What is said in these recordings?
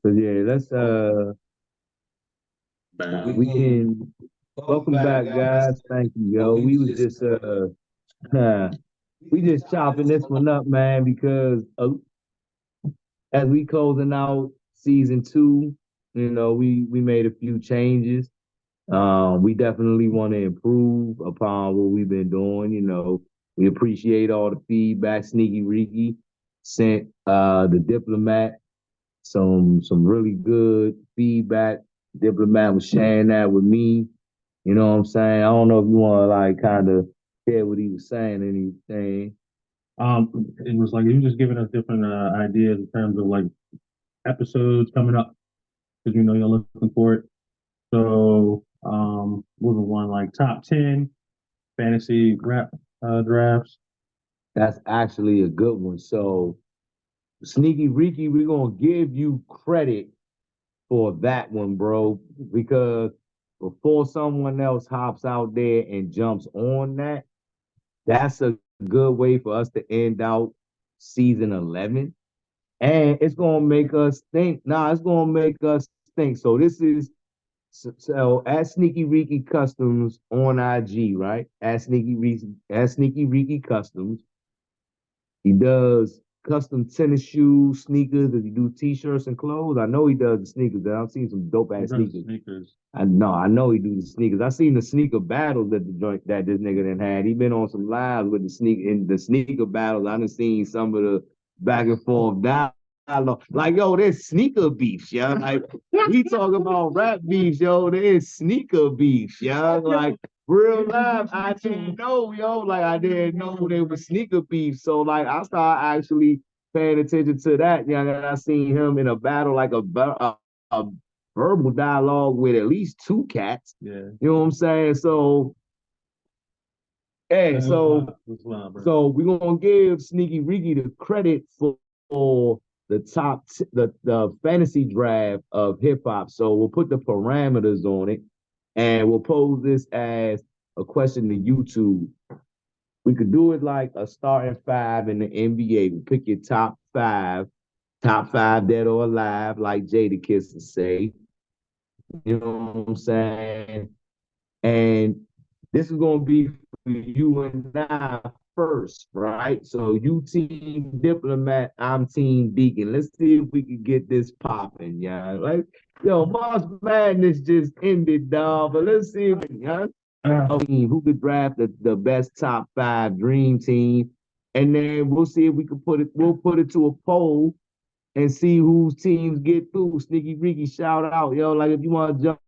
So yeah, let's we can welcome back guys. Thank you, yo. We was just we just chopping this one up, man, because as we closing out season 2, we made a few changes. We definitely want to improve upon what we've been doing. We appreciate all the feedback. Sneaky Reeky sent the Diplomat some really good feedback. Diplomat was sharing that with me. You know what I'm saying? I don't know if you want to like kind of hear what he was saying, anything. It was like he was just giving us different ideas in terms of like episodes coming up because you're looking for it. So, what was one like top 10 fantasy rap drafts? That's actually a good one. So, Sneaky Reeky, we're gonna give you credit for that one, bro, because before someone else hops out there and jumps on that, that's a good way for us to end out season 11. And it's gonna make us think. Nah, it's gonna make us think. So this is so at Sneaky Reeky Customs on IG, right? At Sneaky Reeky Customs. He does custom tennis shoes, sneakers. Does he do t-shirts and clothes? I know he does the sneakers. I've seen some dope He ass does sneakers. sneakers. I know he do the sneakers. I seen the sneaker battles that the joint that this nigga done had. He been on some lives with the sneaker battles. I done seen some of the back and forth dialogue. Like, yo, there's sneaker beefs, yeah. Like we talk about rap beefs, yo. There's sneaker beefs, yeah. Like real life, I didn't know, yo. Like I didn't know there was sneaker beef. So like I started actually paying attention to that, yeah. And I seen him in a battle, like a verbal dialogue with at least two cats. Yeah. You know what I'm saying? So, hey, so we're gonna give Sneaky Reeky the credit for the the fantasy draft of hip hop. So we'll put the parameters on it, and we'll pose this as a question to YouTube. We could do it like a starting five in the NBA. We pick your top five dead or alive, like Jadakiss would say. You know what I'm saying? And this is gonna be for you and I first, right? So you team Diplomat, I'm team Deakkon. Let's see if we can get this popping, yeah. Like, yo, March Madness just ended, dog. But let's see if yeah, who could draft the best top five dream team. And then we'll see if we can we'll put it to a poll and see whose teams get through. Sneaky Reeky, shout out, yo. Like if you want to jump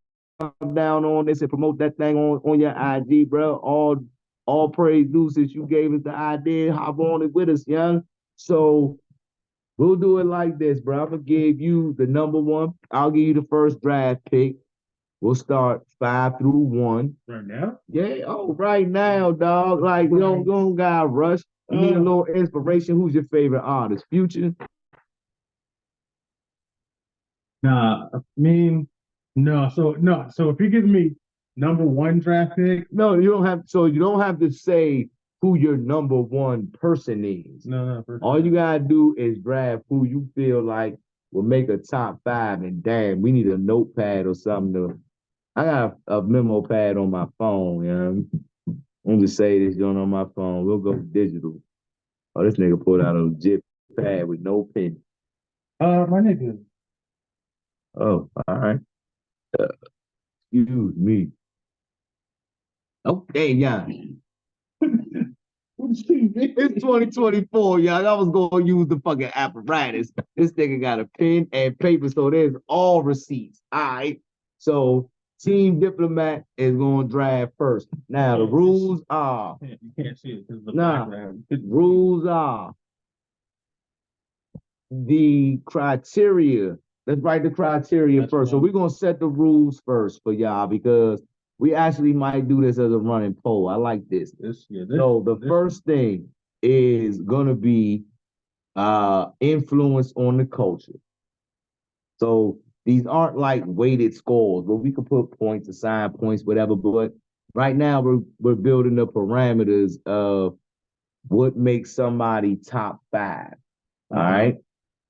down on this and promote that thing on your IG, bro. All praise due since you gave us the idea. Hop on it with us, young. So we'll do it like this, bro. I'm gonna give you the number one. I'll give you the first draft pick. We'll start 5 through 1. Right now? Yeah, oh, right now, dog. Like, you don't got rush. You need a little inspiration. Who's your favorite artist? Future? Nah, I mean, no. So no. So if you give me number one draft pick, No, you don't have. So you don't have to say who your number one person is. no. All you gotta do is draft who you feel like will make a top five. And damn, we need a notepad or something to. I got a memo pad on my phone. You know, I'm just say this joint on my phone. We'll go digital. Oh, this nigga pulled out a legit pad with no pen. my nigga. Oh, all right. Excuse me. Okay, yeah. It's 2024, y'all. I was gonna use the fucking apparatus. This nigga got a pen and paper, so there's all receipts. All right. So Team Diplomat is gonna draft first. Now the rules are You can't see it because the nah. background. Rules are the criteria. Let's write the criteria That's first. So one. we're gonna set the rules first for y'all because we actually might do this as a running poll. I like this. So the first thing is gonna be influence on the culture. So these aren't like weighted scores, but we could put points, assign points, whatever. But right now we're building the parameters of what makes somebody top five. All right.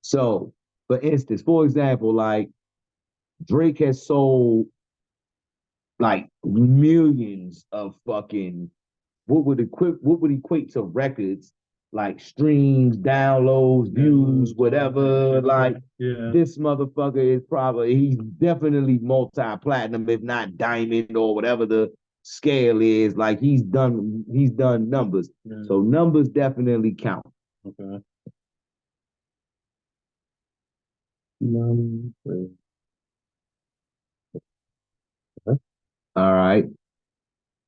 So for instance, for example, like Drake has sold like millions of fucking what would equate to records like streams, downloads, views, whatever. Like this motherfucker is he's definitely multi-platinum, if not diamond or whatever the scale is. Like he's done numbers. Yeah. So numbers definitely count. Okay. All right.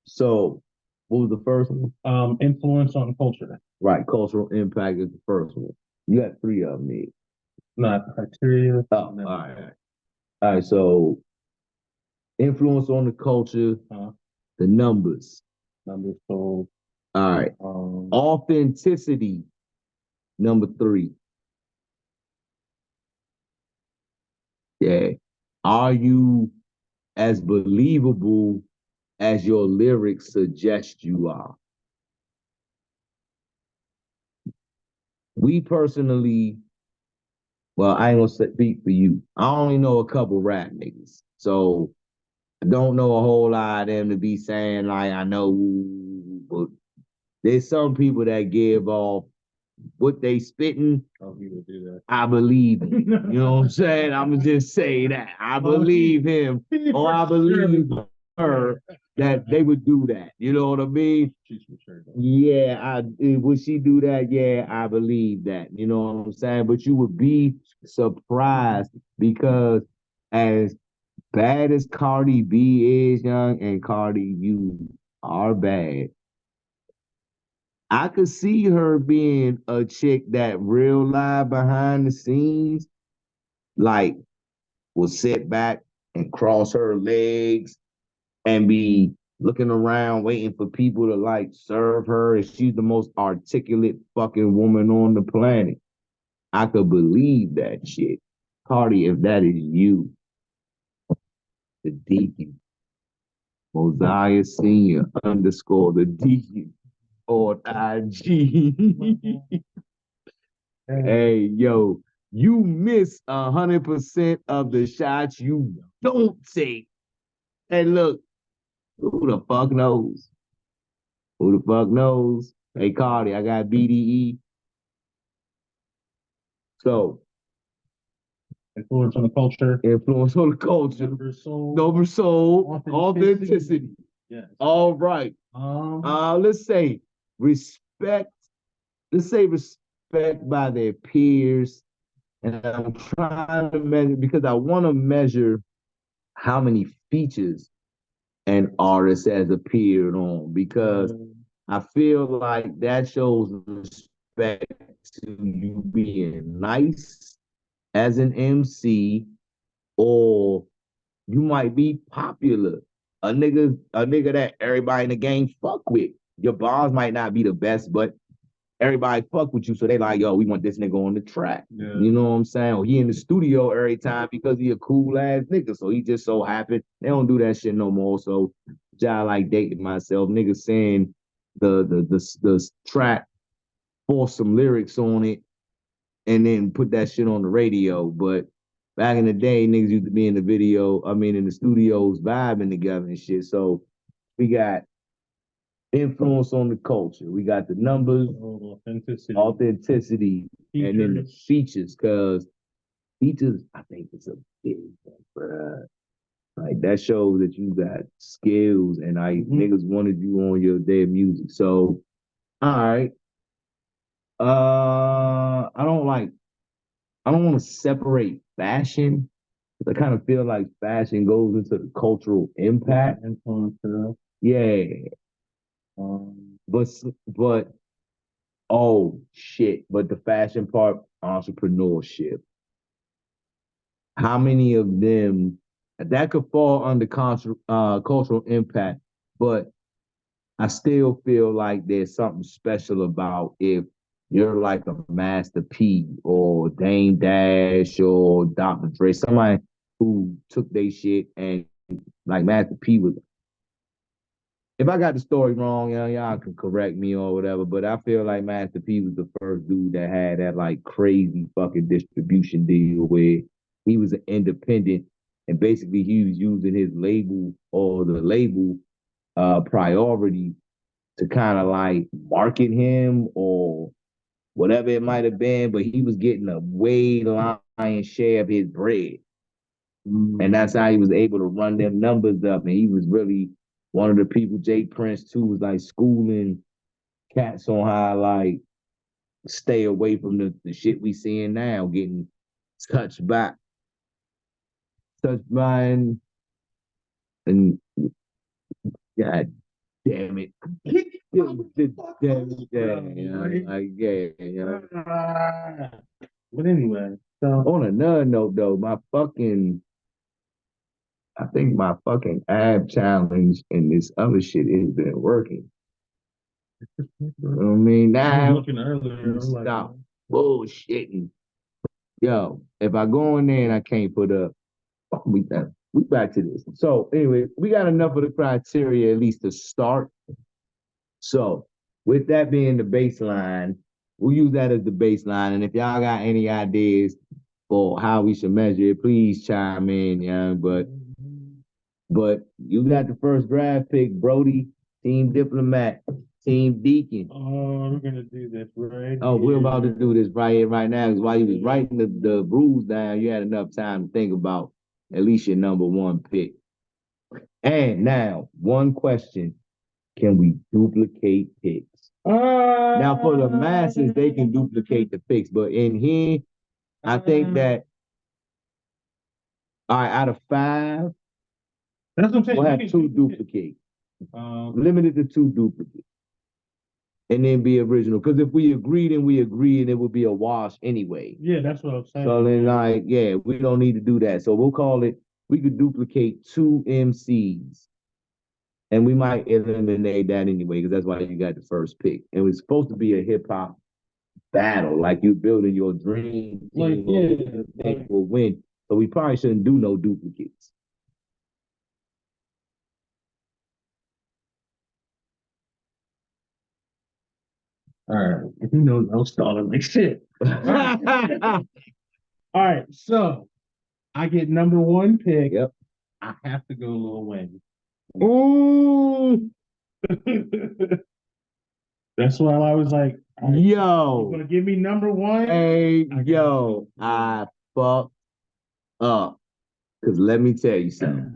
So what was the first one? Influence on culture. Right, cultural impact is the first one. You got three of them here. Not criteria. Oh, all right. All right, so influence on the culture, the numbers. Numbers sold. All right. Authenticity, number 3. Yeah. Are you as believable as your lyrics suggest you are? We personally, well, I ain't gonna speak for you. I only know a couple rap niggas. So I don't know a whole lot of them to be saying like I know, but there's some people that give off what they spitting. Oh, he would do that. I believe him. You know what I'm saying? I'm gonna just say that. I believe him, or I believe her that they would do that. You know what I mean? Yeah, would she do that? Yeah, I believe that. You know what I'm saying? But you would be surprised because as bad as Cardi B is, young, and Cardi, you are bad. I could see her being a chick that real live behind the scenes, like will sit back and cross her legs and be looking around waiting for people to like serve her. And she's the most articulate fucking woman on the planet. I could believe that shit. Cardi, if that is you, the Deakkon, Mosiah Senior _ the Deakkon on IG. Hey, yo, you miss 100% of the shots you don't take. And look, who the fuck knows? Who the fuck knows? Hey, Cardi, I got BDE. So, influence on the culture. Influence on the culture. Number sold. Authenticity. Yes. All right. Let's say respect. Let's say respect by their peers. And I'm trying to measure because I want to measure how many features an artist has appeared on because I feel like that shows respect to you being nice as an MC, or you might be popular. A nigga that everybody in the game fuck with. Your bars might not be the best, but everybody fuck with you, so they like, yo, we want this nigga on the track. Yeah. You know what I'm saying? Or he in the studio every time because he a cool ass nigga, so he just so happen. They don't do that shit no more. So I like dating myself. Niggas saying the track, force some lyrics on it, and then put that shit on the radio. But back in the day, niggas used to be in the studios vibing together and shit. So we got influence on the culture. We got the numbers, authenticity, and then the features, because features, I think it's a big one, bruh. Like that shows that you got skills and niggas wanted you on their music. So, all right. I don't want to separate fashion. I kind of feel like fashion goes into the cultural impact. Yeah. But oh shit, but the fashion part, entrepreneurship. How many of them that could fall under cultural impact, but I still feel like there's something special about if you're like a Master P or Dame Dash or Dr. Dre, somebody who took their shit and like Master P was If I got the story wrong, y'all can correct me or whatever, but I feel like Master P was the first dude that had that like crazy fucking distribution deal where he was an independent and basically he was using his label or the label priority to kind of like market him or whatever it might have been, but he was getting a way lion's share of his bread. And that's how he was able to run them numbers up. And he was really one of the people, Jay Prince too, was like schooling cats on how like stay away from the shit we seeing now, getting touched by and God damn it. But anyway, so on another note though, I think my fucking ab challenge and this other shit has been working. You know what I mean? I was Now looking earlier. stop bullshitting. Yo, if I go in there and I can't put up, we back to this. So anyway, we got enough of the criteria at least to start. So with that being the baseline, we'll use that as the baseline. And if y'all got any ideas for how we should measure it, please chime in, yeah. But you got the first draft pick, Brody, Team Diplomat, Team Deakkon. Oh, we're gonna do this right. Oh, we're about to do this right here, right now. Because while you was writing the rules down, you had enough time to think about at least your number one pick. And now, one question: can we duplicate picks? Now, for the masses, they can duplicate the picks, but in here, I think that all right, out of 5, that's what I'm saying. we'll have 2 duplicates. Limited to 2 duplicates. And then be original. Because if we agree, then we agree, and it would be a wash anyway. Yeah, that's what I'm saying. So then, like, yeah, we don't need to do that. So we'll call it, we could duplicate 2 MCs. And we might eliminate that anyway, because that's why you got the first pick. And it was supposed to be a hip hop battle, like you're building your dream team will win. So we probably shouldn't do no duplicates. All right. He knows I'm stalling like shit. All right. So I get number 1 pick. Yep. I have to go Lil Wayne. Ooh. That's why I was like, yo, you're gonna give me number 1? Hey, I fucked up. Cause let me tell you something.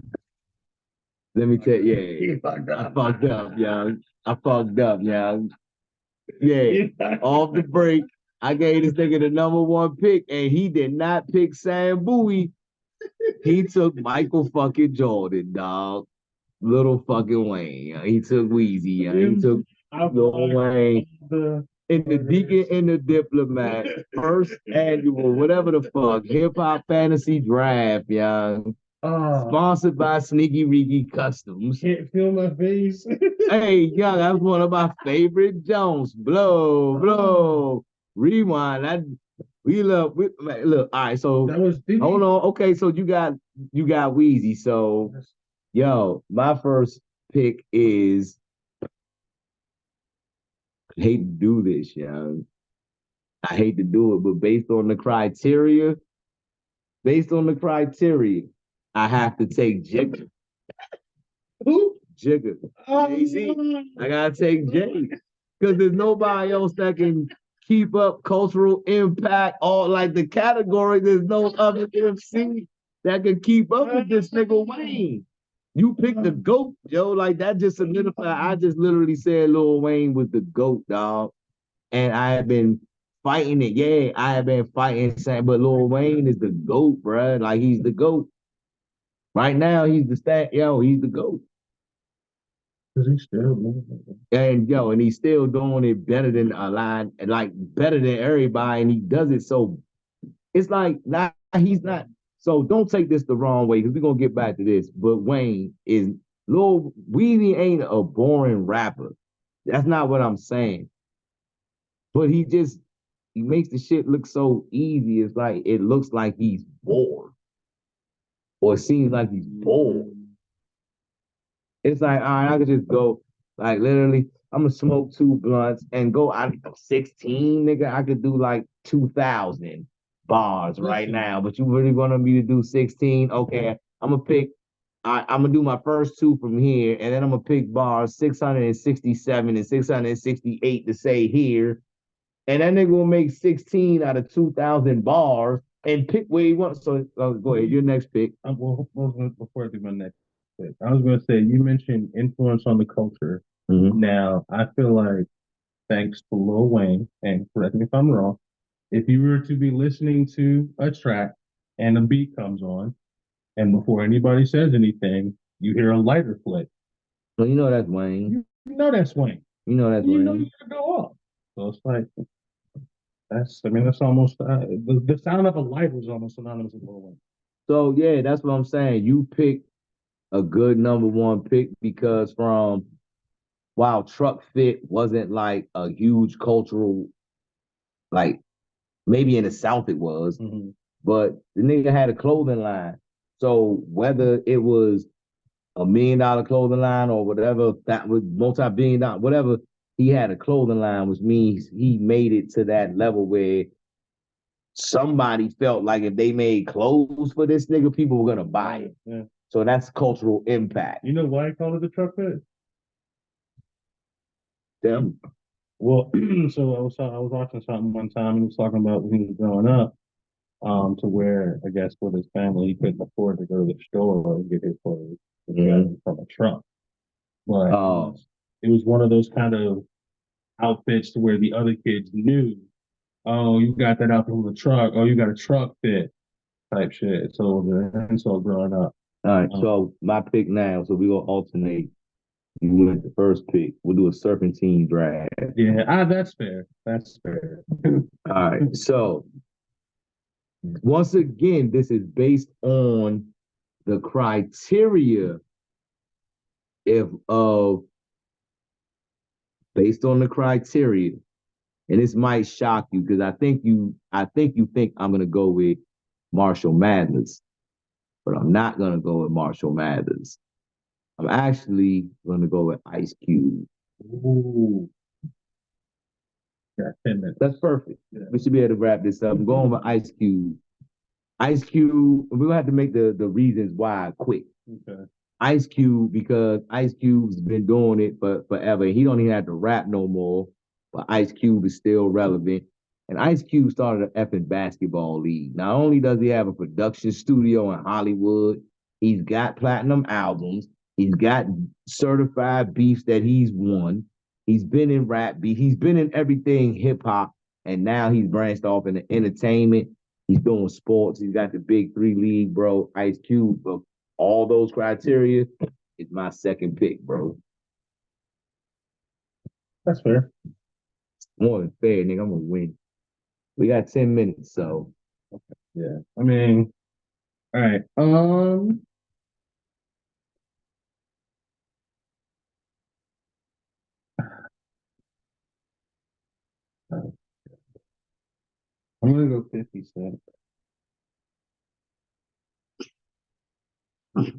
Let me tell you, I fucked up, young. I fucked up, young. Yeah, off the break, I gave this nigga the number 1 pick, and he did not pick Sam Bowie. He took Michael fucking Jordan, dog. Little fucking Wayne. He took Weezy. He took Lil Wayne. In the Deakkon and the Diplomat, first annual, whatever the fuck, hip hop fantasy draft, young. Sponsored by Sneaky Reeky Customs. Can't feel my face. Hey, young, that was one of my favorite Jones. Blow. Rewind. Look, all right, so that was hold on. Okay, so you got Weezy. So yo, my first pick is, I hate to do this, young. I hate to do it, but based on the criteria, I have to take Jigga. Who? Jigga. Jay-Z. I gotta take Jay. Because there's nobody else that can keep up cultural impact or like the category. There's no other MC that can keep up with this nigga Wayne. You picked the GOAT, yo. Like that just solidified. I just literally said Lil Wayne was the GOAT, dog. And I have been fighting it. Yeah, I have been fighting saying, but Lil Wayne is the GOAT, bro. Like he's the GOAT. Right now, he's the he's the GOAT. He's still and he's still doing it better than a line, like better than everybody, and he does it so it's like he's not. So don't take this the wrong way because we're gonna get back to this. But Wayne is Lil Weezy ain't a boring rapper. That's not what I'm saying. But he makes the shit look so easy. It's like it looks like he's bored. Or it seems like he's bored. It's like, all right, I could just go. Like literally, I'm gonna smoke 2 blunts and go out 16, nigga. I could do like 2,000 bars right now, but you really wanted me to do 16? Okay, I'm gonna pick. I'm gonna do my first two from here, and then I'm gonna pick bars 667 and 668 to say here, and that nigga will make 16 out of 2,000 bars and pick where he wants. So go ahead, your next pick. Before I do my next pick, I was going to say you mentioned influence on the culture. Now, I feel like thanks to Lil Wayne, and correct me if I'm wrong, if you were to be listening to a track and a beat comes on, and before anybody says anything, you hear a lighter flick. So you know that's Wayne. You know that's Wayne. You know that's You Wayne. know you gotta go off. So it's like that's almost the sound of a lighter is almost synonymous with Lil Wayne. So yeah, that's what I'm saying. You picked a good number one pick because while Truck Fit wasn't like a huge cultural, like maybe in the South it was, but the nigga had a clothing line. So whether it was $1 million clothing line or whatever that was multi-billion dollar, whatever, he had a clothing line, which means he made it to that level where somebody felt like if they made clothes for this nigga, people were gonna buy it. Yeah. So that's cultural impact. You know why I call it the truck fit? Them. Well, so I was watching something one time and he was talking about when he was growing up, to where I guess with his family he couldn't afford to go to the store and get his clothes from a truck. But it was one of those kind of outfits to where the other kids knew, oh, you got that out from the truck, oh, you got a truck fit type shit. So and so growing up. All right, so my pick now, so we gonna alternate. You went the first pick. We'll do a serpentine draft. Yeah, that's fair. That's fair. All right, so once again, this is based on the criteria if of based on the criteria, and this might shock you because I think you think I'm gonna go with Marshall Mathers, but I'm not gonna go with Marshall Mathers. I'm actually gonna go with Ice Cube. Ooh. Yeah, 10 minutes. That's perfect. Yeah. We should be able to wrap this up. I'm going with Ice Cube. Ice Cube, we're gonna have to make the reasons why quick. Okay. Ice Cube, because Ice Cube's been doing it for forever. He don't even have to rap no more, but Ice Cube is still relevant. And Ice Cube started an effing basketball league. Not only does he have a production studio in Hollywood, he's got platinum albums, he's got certified beefs that he's won. He's been in rap beef, he's been in everything hip hop, and now he's branched off into entertainment. He's doing sports. He's got the big three league, bro. Ice Cube, bro. All those criteria is my second pick, bro. That's fair. More than fair, nigga. I'm gonna win. We got 10 minutes, so Yeah. I mean, all right. I'm gonna go 50 Cent. Make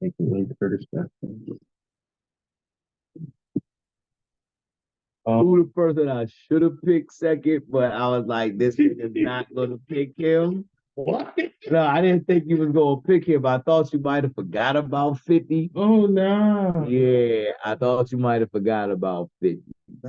it way the British stuff. who the person I should have picked second, but I was like, this nigga's not gonna pick him. What? No, I didn't think you was gonna pick him. I thought you might have forgot about 50. Oh no. Yeah, I thought you might have forgot about 50.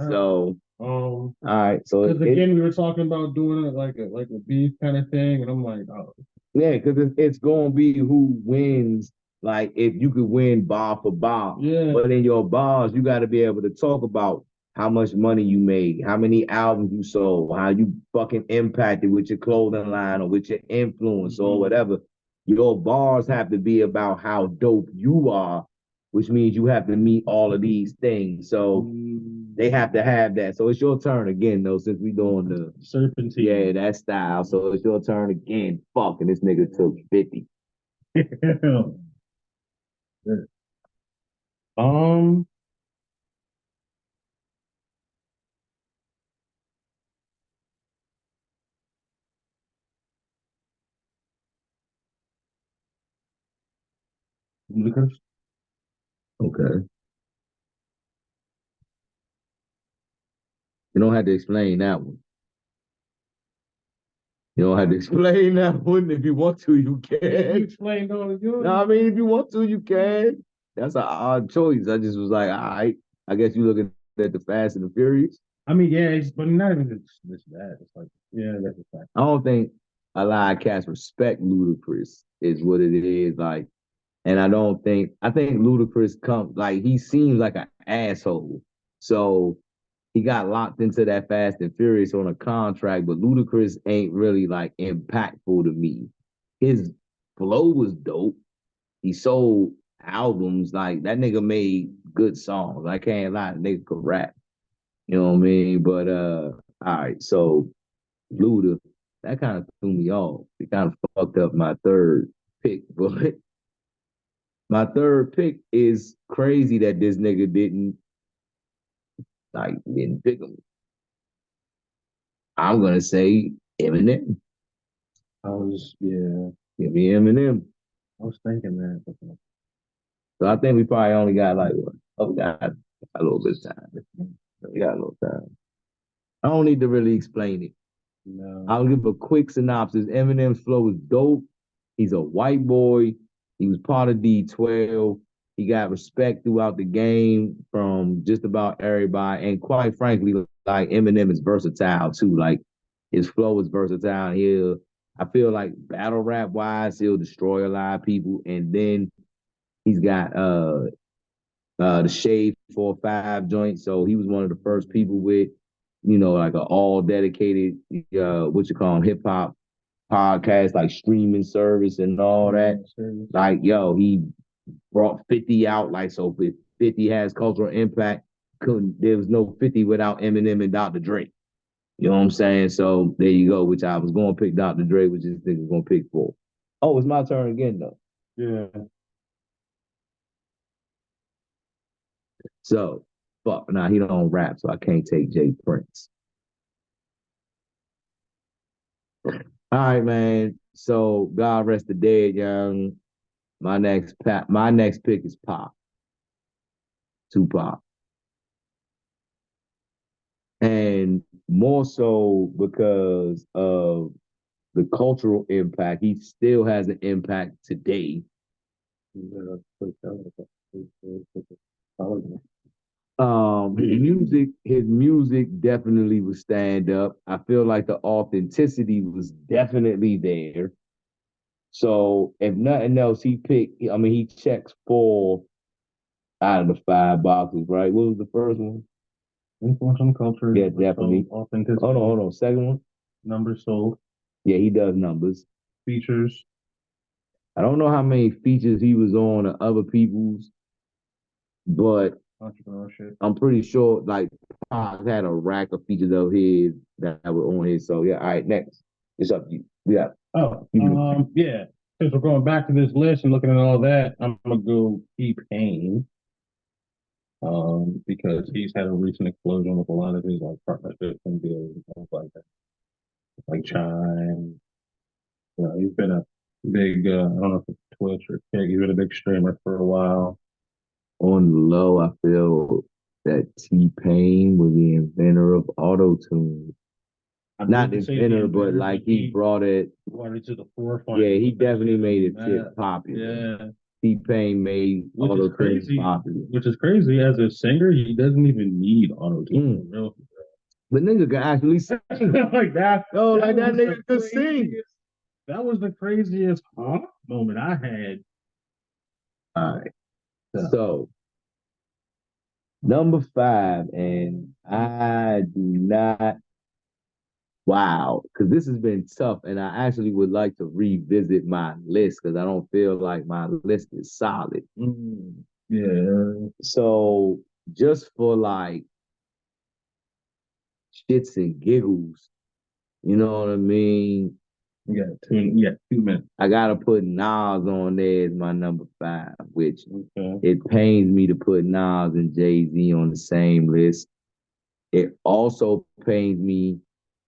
So all right. So because again, we were talking about doing it like a beef kind of thing, and I'm like, oh yeah, because it's gonna be who wins. Like if you could win bar for bar, yeah. But in your bars, you got to be able to talk about how much money you made, how many albums you sold, how you fucking impacted with your clothing line or with your influence or whatever. Your bars have to be about how dope you are, which means you have to meet all of these things. So they have to have that. So it's your turn again, though, since we doing the serpentine. Yeah, that style. So it's your turn again. Fuck, and this nigga took 50. um, Lucas. Okay. You don't have to explain that one. You don't have to explain that one. If you want to, you can. You explained all of yours. No, I mean, if you want to, you can. That's an odd choice. I just was like, all right. I guess you looking at the Fast and the Furious. I mean, yeah, but not even this bad. It's like, yeah, that's a fact. I don't think a lot of cats respect Ludacris, is what it is. Like, and I think Ludacris he seems like an asshole. So he got locked into that Fast and Furious on a contract, but Ludacris ain't really like impactful to me. His flow was dope. He sold albums. Like that nigga made good songs. I can't lie, the nigga could rap. You know what I mean? But all right, so Luda, that kind of threw me off. It kind of fucked up my third pick, but my third pick is crazy that this nigga didn't pick him. I'm gonna say Eminem. Yeah, Give me Eminem. I was thinking that. So I think we probably only got like what? Oh, we got a little bit of time. We got a little time. I don't need to really explain it. No. I'll give a quick synopsis. Eminem's flow is dope. He's a white boy. He was part of D12. He got respect throughout the game from just about everybody. And quite frankly, like Eminem is versatile too. Like his flow is versatile. I feel like battle rap wise, he'll destroy a lot of people. And then he's got the Shade 4-5 joint. So he was one of the first people with, like an all dedicated what you call hip hop podcast, like streaming service and all that. Like, yo, he brought 50 out. Like, so if 50 has cultural impact, there was no 50 without Eminem and Dr. Dre. You know what I'm saying? So there you go, which I was going to pick Dr. Dre, which is going to pick 4. Oh, it's my turn again, though. Yeah. So, fuck, nah, he don't rap, so I can't take Jay Prince. All right, man. So, God rest the dead, young. My next pick is Pop. Tupac. And more so because of the cultural impact. He still has an impact today. His music definitely was stand up. I feel like the authenticity was definitely there. So if nothing else, he checks 4 out of the 5 boxes, right? What was the first one? Influence on culture. Yeah, definitely. Authenticity. Hold on. Second one? Numbers sold. Yeah, he does numbers. Features. I don't know how many features he was on of other people's, but entrepreneurship. I'm pretty sure like Pac had a rack of features of his that were on his. So yeah, all right, next. It's up to you. Yeah. Yeah. Since we're going back to this list and looking at all that, I'm gonna go T-Pain. Because he's had a recent explosion with a lot of his like partnerships and deals and things like that. Like Chime. He's been a big I don't know if it's Twitch or Kick, he's been a big streamer for a while. On the low, I feel that T-Pain was the inventor of auto-tune. Not the inventor, but like he brought it to the forefront. Yeah, he definitely made it popular. Yeah. T-Pain made auto-tune popular. Which is crazy. As a singer, he doesn't even need auto-tune. But nigga can actually sing. Like that. Oh, like that nigga could sing. That was the craziest moment I had. All right. So, number 5, and I do not. Wow, because this has been tough, and I actually would like to revisit my list because I don't feel like my list is solid. Yeah. So, just for like shits and giggles, you know what I mean? You got 2 minutes. I gotta put Nas on there as my number 5, which it pains me to put Nas and Jay-Z on the same list. It also pains me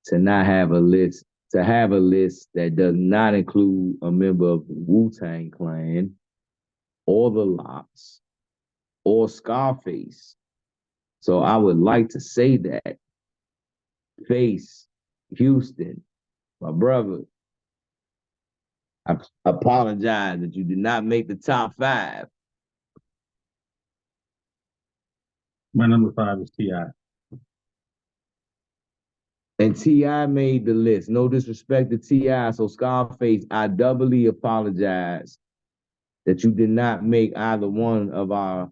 to not have a list, that does not include a member of the Wu-Tang Clan, or the Lox, or Scarface. So I would like to say that, Face, Houston, my brother. I apologize that you did not make the top 5. My number 5 is T.I. And T.I. made the list. No disrespect to T.I. So Scarface, I doubly apologize that you did not make either one of our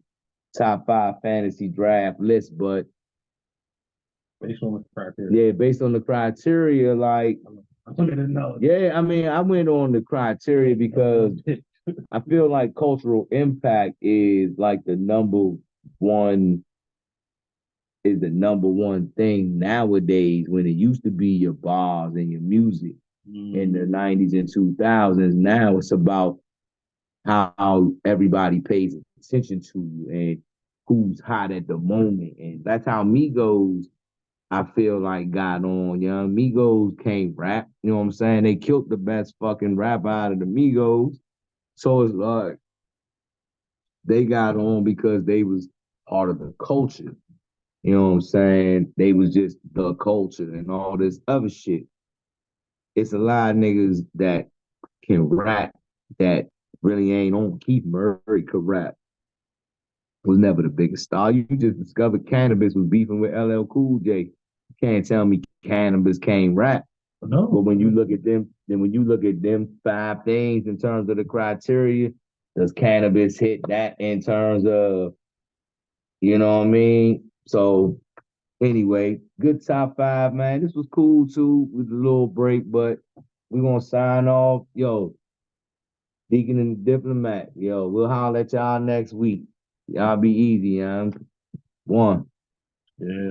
top 5 fantasy draft lists, but based on the criteria. Yeah, based on the criteria, like I didn't know. Yeah, I mean, I went on the criteria because I feel like cultural impact is like the number one thing nowadays when it used to be your bars and your music in the 90s and 2000s. Now it's about how everybody pays attention to you and who's hot at the moment. And that's how Migos, I feel like, got on. Young Migos can't rap. You know what I'm saying? They killed the best fucking rapper out of the Migos. So it's like they got on because they was part of the culture. You know what I'm saying? They was just the culture and all this other shit. It's a lot of niggas that can rap that really ain't on. Keith Murray could rap. Was never the biggest star. You just discovered Cannabis was beefing with LL Cool J. You can't tell me Cannabis can't rap. No. But when you look at them, then when you look at them 5 things in terms of the criteria, does Cannabis hit that in terms of, you know what I mean? So anyway, good top 5, man. This was cool too with a little break, but we're gonna sign off. Yo, Deakkon and the Diplomat. Yo, we'll holler at y'all next week. Y'all be easy, man. One. Yeah.